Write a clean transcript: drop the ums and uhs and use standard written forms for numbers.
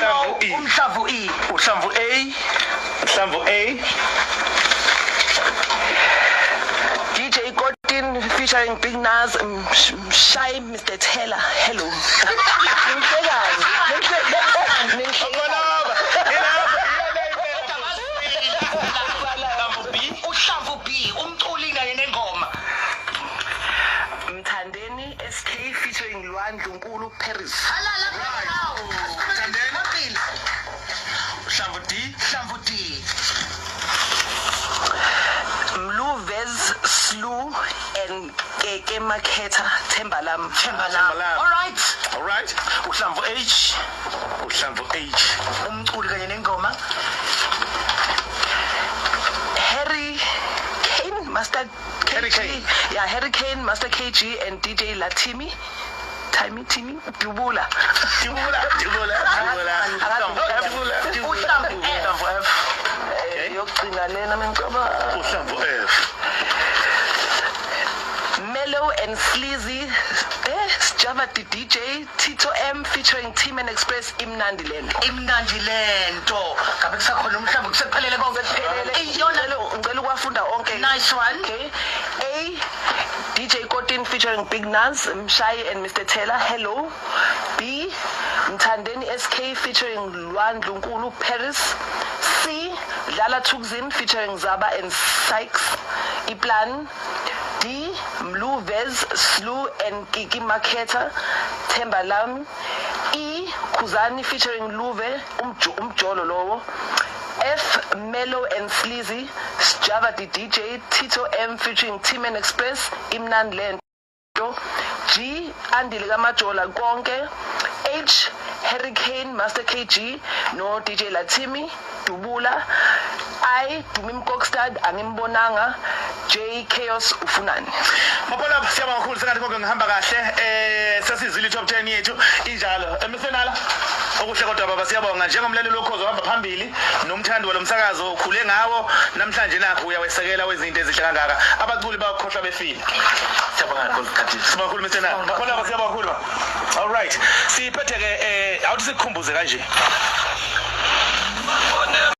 Uhlamvu E. Uhlamvu A. Uhlamvu A. DJ Gordon featuring Big Nas, Shy Mr. Taylor. Hello. Uhlamvu B. Umculi kanye nengoma. Mthandeni SK featuring Ndlunkulu Paris. Uhlamvu D. Uhlamvu D. Mluvez Slew and Keke Maketa Tembalam. All right. Uhlamvu H. Uhlamvu H. Umculi kanye nengoma. Harry Kane, Master KG. Harry Kane. Yeah, Harry Kane, Master KG and DJ Latimi. Timmy, Dubula. Uhlamvu F. Mellow and Sleazy. Java the DJ Tito M featuring Team and Express Imnandiland. Kabe kusakhona umhlambu kusephelele konke kuphelele. Ngicela ukwafunda onke. Nice one. Okay. A DJ Gordon featuring Big Nas, Mshai and Mr. Taylor. Hello. B Mthandeni SK featuring Ndlunkulu Paris. C Dlala Tukzin featuring Zaba and Sykes. Iplan. D Mluvez Slew and Kiki Maketa Tembalam. E Khuzani featuring Luve umjolo lowo. F Mellow and Sleazy Java the DJ Tito M featuring Team and Express Imnandiland. G Andile Kamajola konke. H Hurricane Master KG no DJ Latimi Dubula. I Dumim Kokstad Animbonanga. J Chaos Ufunani. Maphola siyabonga kakhulu sengathi konke ngihamba kahle. Sesizile top 10 yethu injalo. Emisenala okuhle kodwa baba siyabonga njengomlaleli lokhozi ohamba phambili nomthandi walomsakazo ukhule ngawo namhlanje nakho uyawesekela wezinto ezihle kangaka abaculi bakhohlwa befile. Siyabonga kakhulu Khathi. Sibonga kakhulu Msenala. Maphola baba siyabonga kakhulu. All right. Siphethe ke awuthi sikhumbuze kanje.